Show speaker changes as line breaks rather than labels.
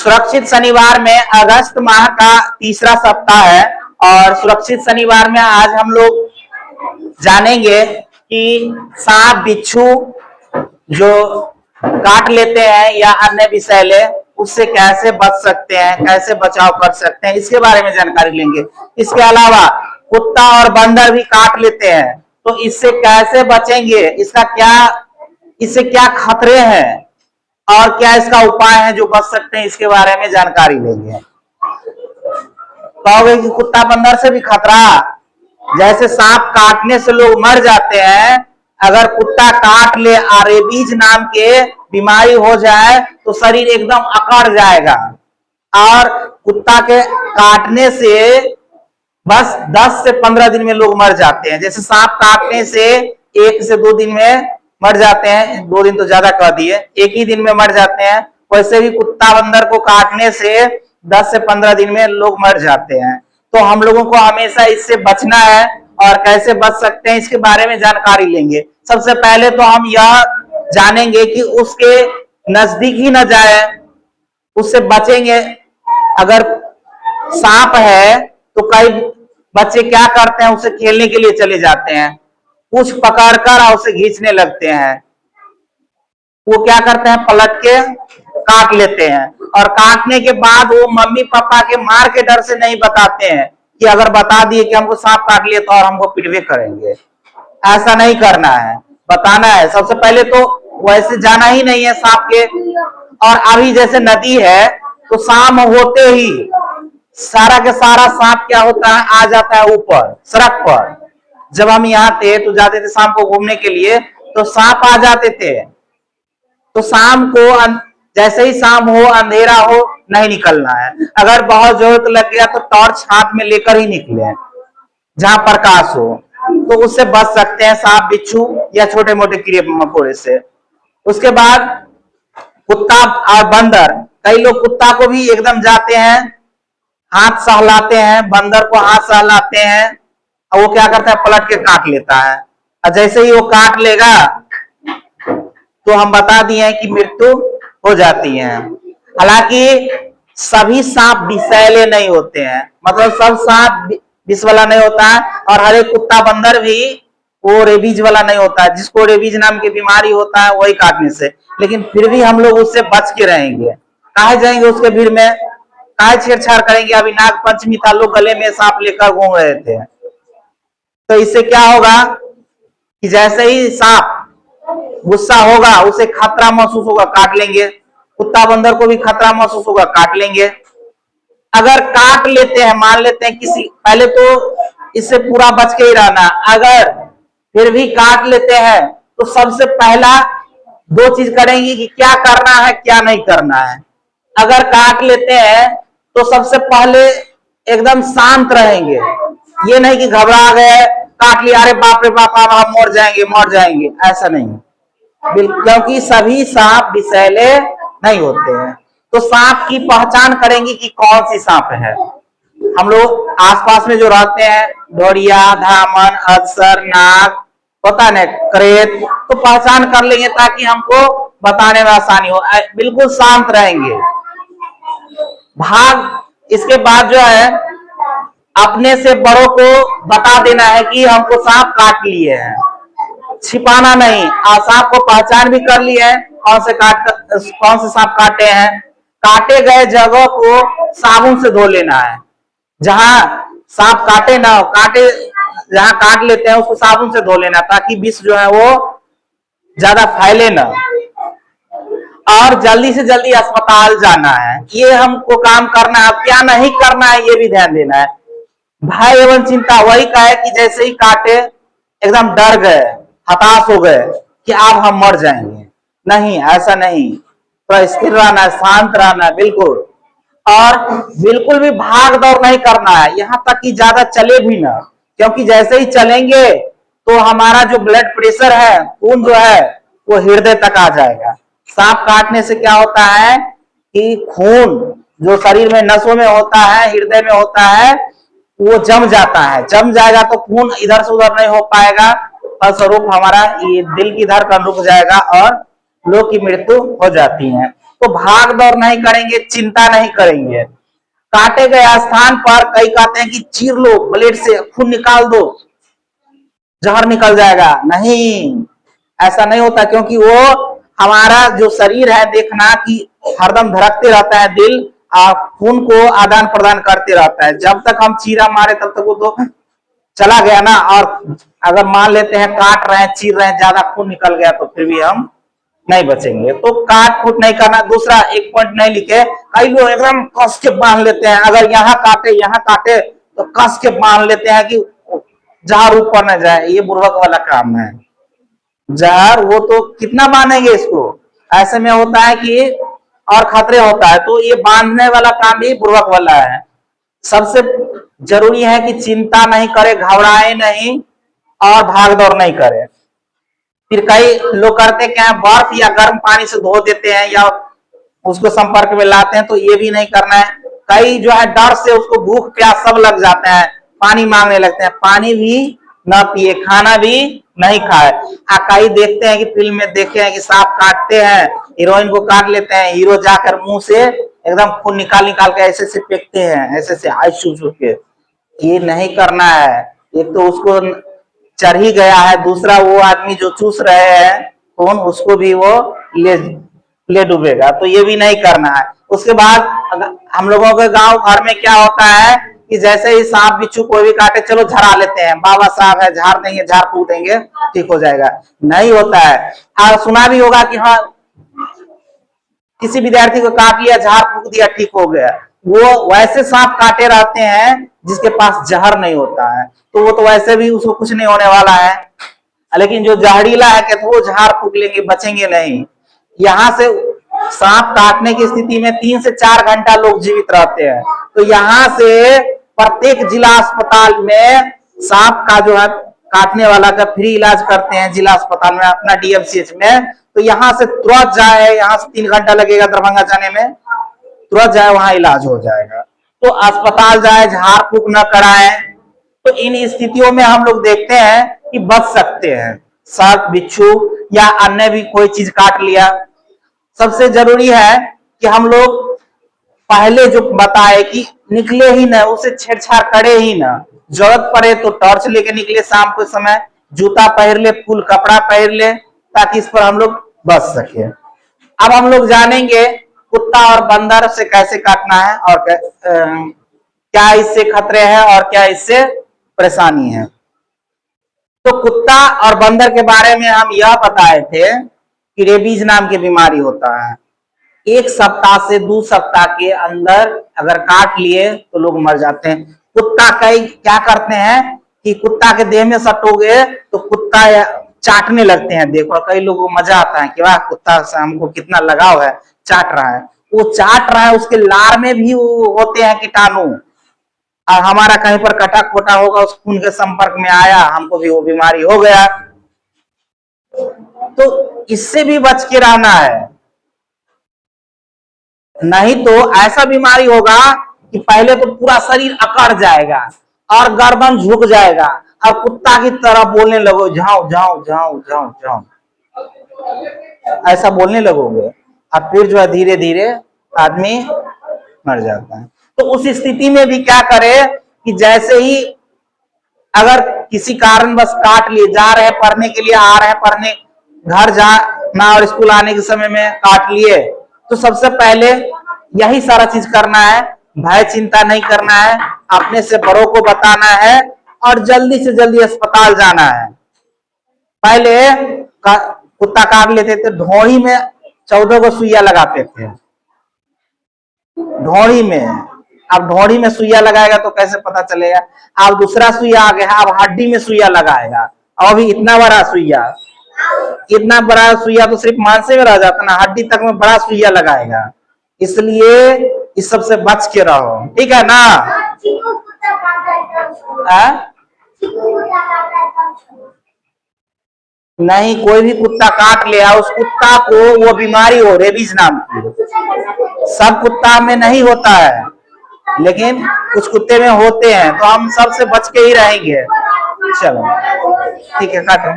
सुरक्षित शनिवार में अगस्त माह का तीसरा सप्ताह है और सुरक्षित शनिवार में आज हम लोग जानेंगे कि सांप बिच्छू जो काट लेते हैं या अन्य विषैले उससे कैसे बच सकते हैं, कैसे बचाव कर सकते हैं, इसके बारे में जानकारी लेंगे। इसके अलावा कुत्ता और बंदर भी काट लेते हैं, तो इससे कैसे बचेंगे, इससे क्या खतरे हैं और क्या इसका उपाय है जो बच सकते हैं, इसके बारे में जानकारी लेंगे। कहोगे कि कुत्ता बंदर से भी खतरा, जैसे सांप काटने से लोग मर जाते हैं, अगर कुत्ता काट ले रेबीज नाम के बीमारी हो जाए तो शरीर एकदम अकड़ जाएगा और कुत्ता के काटने से बस 10 से 15 दिन में लोग मर जाते हैं। जैसे सांप काटने से 1 से 2 दिन में मर जाते हैं, 2 दिन तो ज्यादा कह दिए, 1 ही दिन में मर जाते हैं, वैसे भी कुत्ता बंदर को काटने से 10 से 15 दिन में लोग मर जाते हैं। तो हम लोगों को हमेशा इससे बचना है और कैसे बच सकते हैं इसके बारे में जानकारी लेंगे। सबसे पहले तो हम यह जानेंगे कि उसके नजदीक ही न जाए, उससे बचेंगे। अगर सांप है तो कई बच्चे क्या करते हैं, उसे खेलने के लिए चले जाते हैं, कुछ पकड़कर उसे खींचने लगते हैं, वो क्या करते हैं पलट के काट लेते हैं और काटने के बाद वो मम्मी पापा के मार के डर से नहीं बताते हैं कि अगर बता दिए कि हमको सांप काट लिया तो और हमको पिटवे करेंगे। ऐसा नहीं करना है, बताना है। सबसे पहले तो वैसे जाना ही नहीं है सांप के। और अभी जैसे नदी है तो शाम होते ही सारा के सारा सांप क्या होता है, आ जाता है ऊपर सड़क पर। जब हम यहाँ थे तो जाते थे शाम को घूमने के लिए, तो सांप आ जाते थे। तो शाम को जैसे ही शाम हो, अंधेरा हो, नहीं निकलना है। अगर बहुत जरूरत लग गया तो टॉर्च हाथ में लेकर ही निकले जहां प्रकाश हो, तो उससे बच सकते हैं सांप बिच्छू या छोटे मोटे कीड़े मकोड़े से। उसके बाद कुत्ता और बंदर, कई लोग कुत्ता को भी एकदम जाते हैं हाथ सहलाते हैं, बंदर को हाथ सहलाते हैं और वो क्या करता है पलट के काट लेता है। और जैसे ही वो काट लेगा तो हम बता दिए कि मृत्यु हो जाती है। हालांकि सभी सांप विषैले नहीं होते हैं, मतलब सब सांप विष वाला नहीं होता है और हर एक कुत्ता बंदर भी वो रेबीज वाला नहीं होता है। जिसको रेबीज नाम की बीमारी होता है वही काटने से, लेकिन फिर भी हम लोग उससे बच के रहेंगे। काहे जाएंगे उसके भीड़ में, काहे छेड़छाड़ करेंगे। अभी नाग पंचमी था, लोग गले में सांप लेकर घूम रहे थे। तो इससे क्या होगा कि जैसे ही सांप गुस्सा होगा, उसे खतरा महसूस होगा, काट लेंगे। कुत्ता बंदर को भी खतरा महसूस होगा, काट लेंगे। अगर काट लेते हैं, मान लेते हैं किसी, पहले तो इससे पूरा बच के ही रहना। अगर फिर भी काट लेते हैं तो सबसे पहला 2 चीज करेंगे कि क्या करना है क्या नहीं करना है। अगर काट लेते हैं तो सबसे पहले एकदम शांत रहेंगे, ये नहीं कि घबरा गए, काट लिया, अरे बाप रे बाप हम मर जाएंगे, ऐसा नहीं। क्योंकि सभी सांप विषैले नहीं होते हैं। तो सांप की पहचान करेंगे कि कौन सी सांप है। हम लोग आसपास में जो रहते हैं, ढोरिया, धामन, अधसर, नाग, पता नहीं करेत, तो पहचान कर लेंगे ताकि हमको बताने में आसानी हो। बिल्कुल शांत रहेंगे। इसके बाद जो है अपने से बड़ों को बता देना है कि हमको सांप काट लिए हैं, छिपाना नहीं। सांप को पहचान भी कर लिए हैं कौन से सांप काटे हैं। काटे गए जगह को साबुन से धो लेना है। जहां सांप काटे ना हो, जहां काट लेते हैं उसको साबुन से धो लेना, ताकि विष जो है वो ज्यादा फैले ना। और जल्दी से जल्दी अस्पताल जाना है, ये हमको काम करना है। क्या नहीं करना है ये भी ध्यान देना है। भय एवं चिंता वही का है कि जैसे ही काटे एकदम डर गए, हताश हो गए कि अब हम मर जाएंगे, नहीं, ऐसा नहीं। तो स्थिर रहना, शांत रहना बिल्कुल। और बिल्कुल भी भाग दौड़ नहीं करना है, यहाँ तक कि ज्यादा चले भी ना, क्योंकि जैसे ही चलेंगे तो हमारा जो ब्लड प्रेशर है, खून जो है वो हृदय तक आ जाएगा। सांप काटने से क्या होता है कि खून जो शरीर में नसों में होता है, हृदय में होता है, वो जम जाता है। जम जाएगा तो खून इधर से उधर नहीं हो पाएगा, फलस्वरूप हमारा ये दिल की धड़कन रुक जाएगा और लोग की मृत्यु हो जाती है। तो भाग दौड़ नहीं करेंगे, चिंता नहीं करेंगे। काटे गए स्थान पर कई कहते हैं कि चीर लो, ब्लेड से खून निकाल दो, जहर निकल जाएगा। नहीं, ऐसा नहीं होता, क्योंकि वो हमारा जो शरीर है देखना कि हरदम धड़कते रहता है दिल, खून को आदान प्रदान करते रहता है। जब तक हम चीरा मारे तब तक वो तो चला गया ना। और अगर मान लेते हैं काट रहे हैं, चीर रहे हैं, ज्यादा खून निकल गया तो फिर भी हम नहीं बचेंगे। तो काट कूट नहीं करना। दूसरा एक पॉइंट नहीं लिखे, कई लोग एकदम कस के बांध लेते हैं, अगर यहाँ काटे तो कस के बांध लेते हैं कि जहर ऊपर न जाए। ये बुर्बक वाला काम है। जहर वो तो कितना बांधेंगे इसको, ऐसे में होता है कि और खतरे होता है। तो ये बांधने वाला काम भी बुर्बक वाला है। सबसे जरूरी है कि चिंता नहीं करे, घबराए नहीं और भाग दौड़ नहीं करे। फिर कई लोग करते क्या है, बर्फ या गर्म पानी से धो देते हैं या उसको संपर्क में लाते हैं, तो ये भी नहीं करना है। कई जो है डर से उसको भूख प्यास सब लग जाता है, पानी मांगने लगते हैं, पानी भी ना पिए, खाना भी नहीं खाए। कई देखते हैं कि फिल्म में देखे हैं कि सांप काटते हैं, हीरोइन को काट लेते हैं, हीरो जाकर मुंह से एकदम खून निकाल निकाल के ऐसे से फेंकते हैं, ऐसे से आइस चूस के। ये नहीं करना है। एक तो उसको चढ़ ही गया है, दूसरा वो आदमी जो चूस रहे हैं खून, उसको भी वो ले डूबेगा। तो ये भी नहीं करना है। उसके बाद हम लोगों के गांव घर में क्या होता है कि जैसे ही सांप बिच्छू कोई भी काटे, चलो झड़ा लेते हैं, बाबा साहब है झाड़ देंगे, झाड़ फूक देंगे, ठीक हो जाएगा। नहीं होता है। सुना भी होगा कि हाँ किसी विद्यार्थी को काट लिया, झाड़ फूक दिया, ठीक हो गया। वो वैसे सांप काटे रहते हैं जिसके पास जहर नहीं होता है, तो वो तो वैसे भी उसको कुछ नहीं होने वाला है। लेकिन जो जहरीला है कि तो वो झाड़ फूक लेंगे, बचेंगे नहीं। यहाँ से सांप काटने की स्थिति में 3 से 4 घंटा लोग जीवित रहते हैं। तो यहाँ से प्रत्येक जिला अस्पताल में सांप का जो है काटने वाला का फ्री इलाज करते हैं जिला अस्पताल में, अपना डीएमसीएच में। तो यहाँ से तुरंत जाए, यहाँ से 3 घंटा लगेगा दरभंगा जाने में, तुरंत जाए वहां इलाज हो जाएगा। तो अस्पताल जाए, झाड़ फूक न कराए। तो इन स्थितियों में हम लोग देखते हैं कि बच सकते हैं। सर्प बिच्छू या अन्य भी कोई चीज काट लिया, सबसे जरूरी है कि हम लोग पहले जो बताए कि निकले ही ना, उसे छेड़छाड़ करे ही ना। जरूरत पड़े तो टॉर्च लेके निकले शाम के समय, जूता पहन ले, फुल कपड़ा पहन ले, ताकि इस पर हम लोग बच सके। अब हम लोग जानेंगे कुत्ता और बंदर से कैसे काटना है और क्या इससे खतरे हैं और क्या इससे परेशानी है। तो कुत्ता और बंदर के बारे में हम यह बताए थे कि रेबीज नाम की बीमारी होता है। 1 सप्ताह से 2 सप्ताह के अंदर अगर काट लिए तो लोग मर जाते हैं। कुत्ता कई क्या करते हैं कि कुत्ता के देह में सटोगे तो कुत्ता चाटने लगते हैं। देखो कई लोगों को मजा आता है कि वाह कुत्ता से हमको कितना लगाव है, चाट रहा है। वो चाट रहा है, उसके लार में भी वो होते हैं कीटाणु, और हमारा कहीं पर कटा खोटा होगा, उस खून के संपर्क में आया, हमको भी वो बीमारी हो गया। तो इससे भी बच के रहना है, नहीं तो ऐसा बीमारी होगा कि पहले तो पूरा शरीर अकड़ जाएगा और गर्दन झुक जाएगा और कुत्ता की तरह बोलने लगो, जाओ जाओ जाओ जाओ जाओ, ऐसा बोलने लगोगे। और फिर जो है धीरे धीरे आदमी मर जाता है। तो उस स्थिति में भी क्या करे कि जैसे ही अगर किसी कारण बस काट लिए, जा रहे हैं पढ़ने के लिए, आ रहे हैं पढ़ने, घर जाना और स्कूल आने के समय में काट लिए, तो सबसे पहले यही सारा चीज करना है। भय चिंता नहीं करना है, अपने से बड़ों को बताना है और जल्दी से जल्दी अस्पताल जाना है। पहले कुत्ता काट लेते थे, ढोड़ी में 14 को सुइया लगाते थे, ढोड़ी में। अब ढोड़ी में सुइया लगाएगा तो कैसे पता चलेगा। अब दूसरा सुइया आ गया, अब हड्डी में सुइया लगाएगा, और अभी इतना बड़ा सुइया, इतना बड़ा सुइया तो सिर्फ मांसे में रह जाता ना, हड्डी तक में बड़ा सुइया लगाएगा। इसलिए इस सब से बच के रहो, ठीक है ना। नहीं, कोई भी कुत्ता काट लिया, उस कुत्ता को वो बीमारी हो रेबीज नाम की, सब कुत्ता में नहीं होता है लेकिन कुछ कुत्ते में होते हैं, तो हम सबसे बच के ही रहेंगे। चलो ठीक है, काटो।